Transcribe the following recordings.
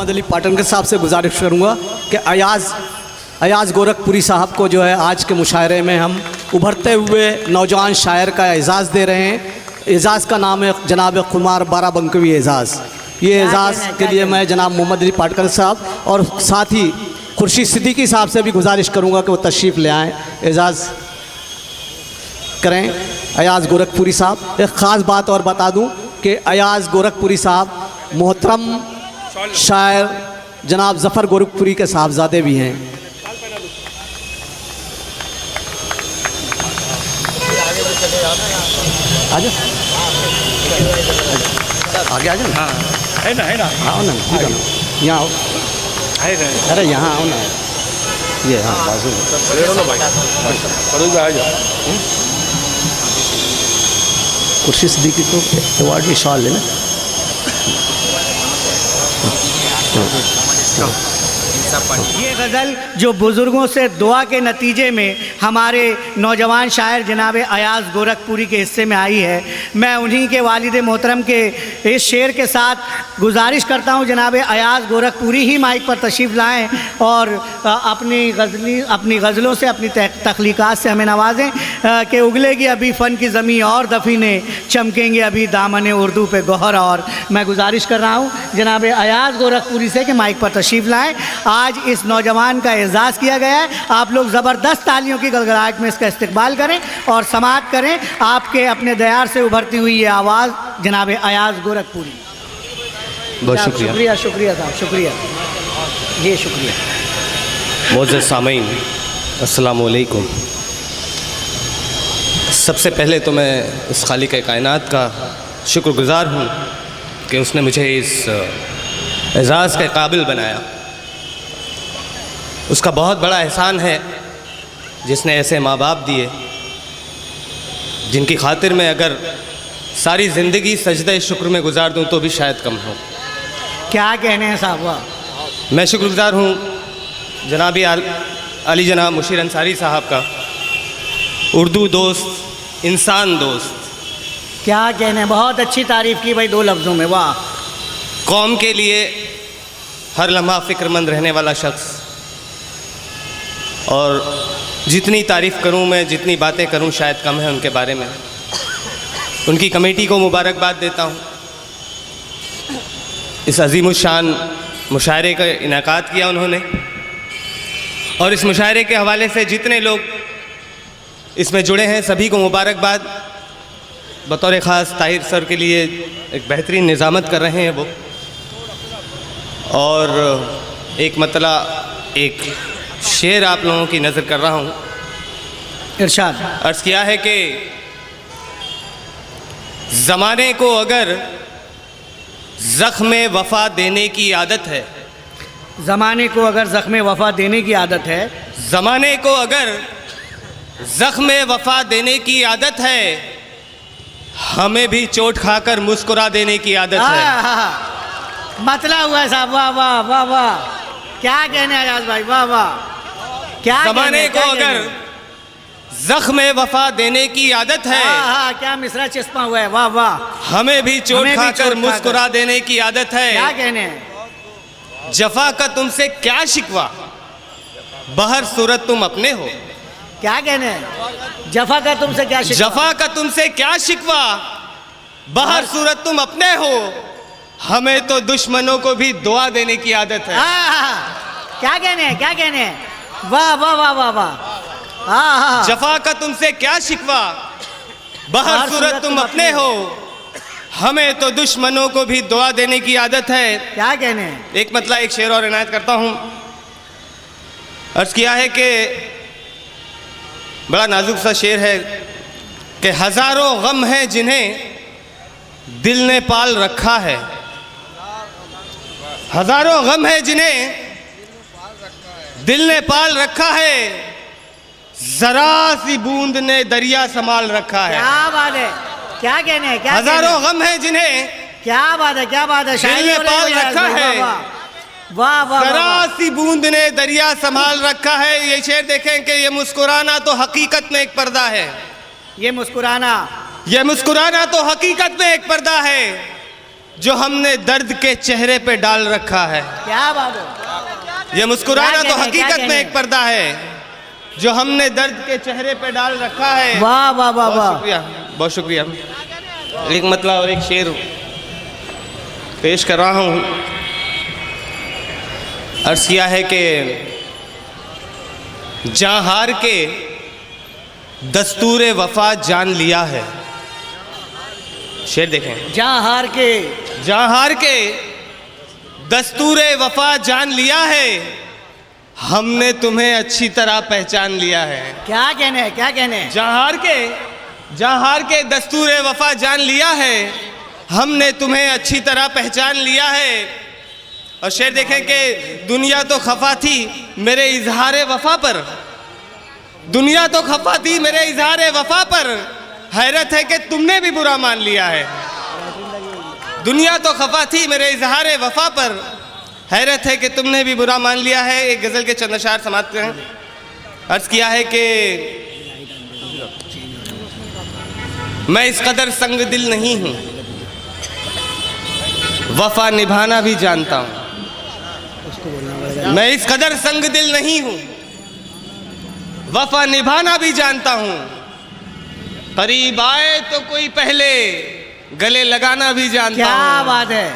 मोहम्मद अली पाटनकर साहब से गुजारिश करूँगा कि अयाज़ गोरखपुरी साहब को जो है आज के मुशायरे में हम उभरते हुए नौजवान शायर का एजाज़ दे रहे हैं। एजाज़ का नाम है जनाब कुमार बाराबंकवी एजाज़। ये एजाज़ के लिए मैं जनाब मोहम्मद अली पाटनकर साहब और साथ ही खुर्शीद सिद्दीकी साहब से भी गुजारिश करूँगा कि वो तशरीफ़ ले आएँ, एजाज़ करें अयाज़ गोरखपुरी साहब। एक ख़ास बात और बता दूं कि अयाज़ गोरखपुरी साहब मोहतरम शायर जनाब ज़फ़र गोरखपुरी के साहबजादे भी हैं। आजा आगे आ जाओ। हाँ है ना आओ ना, ठीक है ना, यहाँ आओ। अरे यहाँ आओ ना, ये हाँ बाजू खुर्शीद सिद्दीकी तो अवार्ड की शॉल लेना। ये गज़ल जो बुज़ुर्गों से दुआ के नतीजे में हमारे नौजवान शायर जनाब अयाज़ गोरखपुरी के हिस्से में आई है, मैं उन्हीं के वालिद मोहतरम के इस शेर के साथ गुजारिश करता हूँ जनाब अयाज़ गोरखपुरी ही माइक पर तशरीफ़ लाएँ और अपनी गज़लों से, अपनी तख्लीक़ात से हमें नवाजें कि उगलेगी अभी फ़न की ज़मीं और दफ़ीने चमकेंगे अभी दामन उर्दू पे गौहर। और मैं गुजारिश कर रहा हूँ जनाब अयाज़ गोरखपुरी से कि माइक पर तशरीफ़ लाएँ। आज इस नौजवान का एजाज़ किया गया है, आप लोग ज़बरदस्त तालियों की गड़गड़ाहट में इसका इस्तकबाल करें और समाअत करें आपके अपने दयार से उभरती हुई ये आवाज़ जनाब अयाज़ गोरखपुरी। बहुत शुक्रिया। शुक्रिया साहब, शुक्रिया, ये शुक्रिया। मोअज़्ज़ज़ सामीन अस्सलामु अलैकुम। सबसे पहले तो मैं इस खालिक़ कायनात का शुक्रगुज़ार हूँ कि उसने मुझे इस एजाज़ के काबिल बनाया। उसका बहुत बड़ा एहसान है जिसने ऐसे माँ बाप दिए जिनकी खातिर मैं अगर सारी ज़िंदगी सजदे शुक्र में गुजार दूँ तो भी शायद कम हो। क्या कहने हैं साहब, वाह। मैं शुक्रगुज़ार हूँ जनाब अली जनाब मुशीर अंसारी साहब का, उर्दू दोस्त, इंसान दोस्त। क्या कहने हैं, बहुत अच्छी तारीफ़ की भाई, 2 लफ्ज़ों में, वाह। कौम के लिए हर लम्हा फ़िक्रमंद रहने वाला शख्स। और जितनी तारीफ़ करूं मैं, जितनी बातें करूं शायद कम है उनके बारे में। उनकी कमेटी को मुबारकबाद देता हूं। इस अज़ीमुश्शान मुशायरे का इनाकात किया उन्होंने और इस मुशायरे के हवाले से जितने लोग इसमें जुड़े हैं सभी को मुबारकबाद। बतौर ख़ास ताहिर सर के लिए एक बेहतरीन निज़ामत कर रहे हैं वो। और एक मतला एक शेर आप लोगों की नज़र कर रहा हूँ। इरशाद। अर्ज़ किया है कि ज़माने को अगर ज़ख्म वफ़ा देने की आदत है, ज़माने को अगर ज़ख्म वफ़ा देने की आदत है, ज़माने को अगर ज़ख्म वफ़ा देने की आदत है, हमें भी चोट खाकर मुस्कुरा देने की आदत है। मतला हुआ है साहब, वाह वाह वाह वाह, क्या कहने अयाज़ भाई, वाह वाह। क्या ज़माने को अगर ज़ख्म वफ़ा देने की आदत है, हाँ, क्या मिसरा चस्पा हुआ है, वाह वाह। हमें भी चोट खाकर मुस्कुरा देने की आदत है। क्या कहने हैं, जफ़ा का तुमसे क्या शिकवा, बहर सूरत तुम अपने हो। क्या कहने हैं, जफ़ा का तुमसे क्या शिकवा, जफ़ा का तुमसे क्या शिकवा, बहर सूरत तुम अपने हो। हमें तो दुश्मनों को भी दुआ देने की आदत है। क्या कहने हैं, क्या कहने हैं, वाह वाह वाह वाह वाह। जफ़ा का तुमसे क्या शिकवा, बहर सूरत तुम अपने हो। हमें तो दुश्मनों को भी दुआ देने की आदत है। क्या कहने हैं। एक मतला एक शेर और इनायत करता हूँ। अर्ज़ किया है कि बड़ा नाजुक सा शेर है कि हज़ारों गम हैं जिन्हें दिल ने पाल रखा है। हज़ारों गम हैं जिन्हें दिल ने पाल रखा है, जरा सी बूंद ने दरिया संभाल रखा है। क्या बात है, क्या कहने हैं, क्या हज़ारों गम हैं जिन्हें, क्या बात है, क्या बात है, दिल ने पाल रखा है, वाह वाह। जरा सी बूंद ने दरिया संभाल रखा है। ये शेर देखें कि ये मुस्कुराना तो हकीकत में एक पर्दा है। ये मुस्कुराना तो हकीकत में एक पर्दा है। जो हमने दर्द के चेहरे पे डाल रखा है। क्या बात है। ये मुस्कुराना क्या तो कहने, क्या हकीकत में कहने? एक पर्दा है जो हमने दर्द के चेहरे पे डाल रखा है। वाह वाह वाह बहुत वाह। शुक्रिया, बहुत शुक्रिया। एक मतलब और एक शेर पेश कर रहा हूँ। अर्ज किया है कि जहाँ हार के दस्तूरे वफा जान लिया है। शेर देखें। जहाँ हार के दस्तूरे वफा जान लिया है, हमने तुम्हें अच्छी तरह पहचान लिया है। क्या कहने, क्या कहने। जहाँ हार के दस्तूरे वफा जान लिया है, हमने तुम्हें अच्छी तरह पहचान लिया है। और शेर देखें कि दुनिया तो खफा थी मेरे इजहार वफा पर, दुनिया तो खफा थी मेरे इजहार वफा पर, हैरत है कि तुमने भी बुरा मान लिया है। दुनिया तो खफा थी मेरे इजहार वफा पर, हैरत है कि तुमने भी बुरा मान लिया है। एक गज़ल के चंद अशार समाप्त हैं। अर्ज किया है कि मैं इस कदर संग दिल नहीं हूँ, वफा निभाना भी जानता हूँ। मैं इस कदर संग दिल नहीं हूँ, वफा निभाना भी जानता हूँ। करीब आए तो कोई पहले गले लगाना भी जानता हूँ। क्या बात है।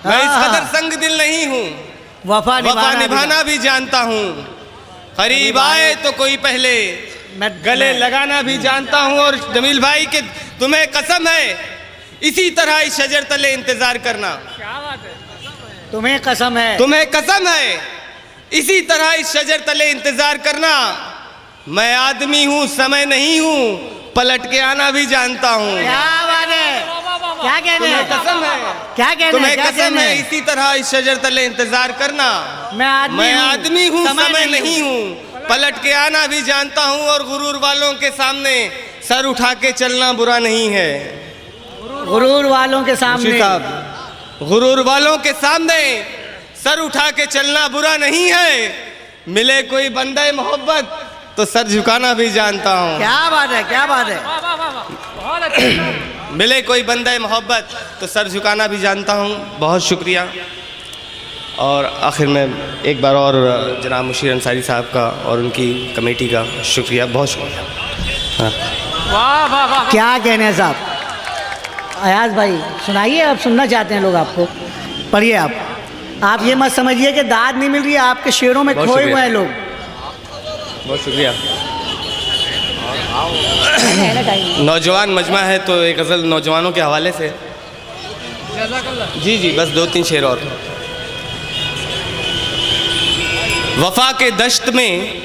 मैं इस कदर संग दिल नहीं हूँ, वफा निभाना भी जानता हूँ। करीब आए तो कोई पहले गले लगाना भी जानता हूँ। और जमील भाई के तुम्हें कसम है इसी तरह इस शजर तले इंतजार करना। क्या बात है। तुम्हें कसम है, तुम्हें कसम है इसी तरह इस शजर तले इंतजार करना। मैं आदमी हूँ समय नहीं हूँ, पलट के आना भी जानता हूँ। क्या बात है। क्या कहने, तुम्हें कसम है, क्या कहने, तुम्हें क्या कसम कहने? है इसी तरह इस शजर तले इंतजार करना। मैं आदमी हूँ समय नहीं हूँ, पलट के आना भी जानता हूँ। और गुरूर वालों के सामने सर उठा के चलना बुरा नहीं है। गुरूर वालों के सामने, गुरूर वालों के सामने सर उठा के चलना बुरा नहीं है। मिले कोई बंदे मोहब्बत तो सर झुकाना भी जानता हूँ। क्या बात है, क्या बात है। मिले कोई बंदे मोहब्बत तो सर झुकाना भी जानता हूँ। बहुत शुक्रिया। और आखिर में एक बार और जनाब मुशीर अंसारी साहब का और उनकी कमेटी का शुक्रिया, बहुत शुक्रिया। हाँ। वाह वाह वाह। क्या कहने हैं साहब। अयाज भाई सुनाइए, आप सुनना चाहते हैं लोग आपको, पढ़िए आप ये मत समझिए कि दाद नहीं मिल रही है, आपके शेरों में खोए हुए हैं लोग। बहुत शुक्रिया। नौजवान मजमा है तो एक गज़ल नौजवानों के हवाले से। जी बस 2-3 शेर और। वफा के दश्त में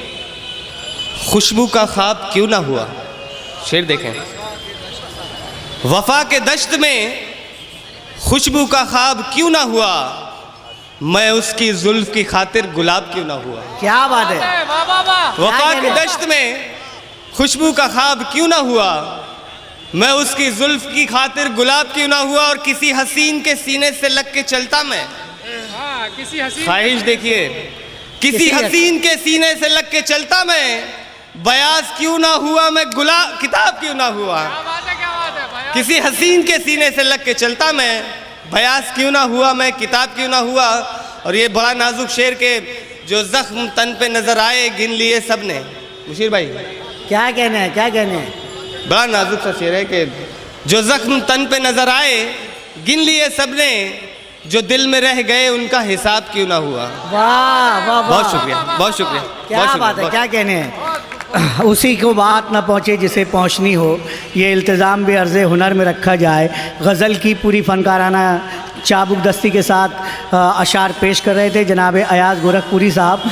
खुशबू का ख्वाब क्यों ना हुआ। शेर देखें। वफा के दश्त में खुशबू का ख्वाब क्यों ना हुआ, मैं उसकी जुल्फ की खातिर गुलाब क्यों ना हुआ। क्या बात है। वफा के दश्त में खुशबू का ख्वाब क्यों ना हुआ, मैं उसकी जुल्फ की खातिर गुलाब क्यों ना हुआ। और किसी हसीन के सीने से लग के चलता मैं, ख्वाहिश देखिए, किसी हसीन के सीने से लग के चलता मैं, बयाज क्यों ना हुआ मैं गुलाब किताब क्यों ना हुआ। किसी हसीन के सीने से लग के चलता मैं, बयास क्यों ना हुआ मैं किताब क्यों ना हुआ। और ये बड़ा नाजुक शेर के जो जख्म तन पे नजर आए गिन लिए सबने। मुशीर भाई क्या कहने हैं, क्या कहने हैं। बड़ा नाजुक सा शेर है कि जो जख्म तन पे नजर आए गिन लिए सबने, जो दिल में रह गए उनका हिसाब क्यों ना हुआ। वाह वाह, बहुत शुक्रिया, बहुत शुक्रिया। क्या बात है, क्या कहने हैं। उसी को बात ना पहुँचे जिसे पहुँचनी हो, ये इल्तिज़ाम भी अर्ज़ हुनर में रखा जाए। गज़ल की पूरी फ़नकाराना चाबुक दस्ती के साथ अशार पेश कर रहे थे जनाब अयाज गोरखपुरी साहब।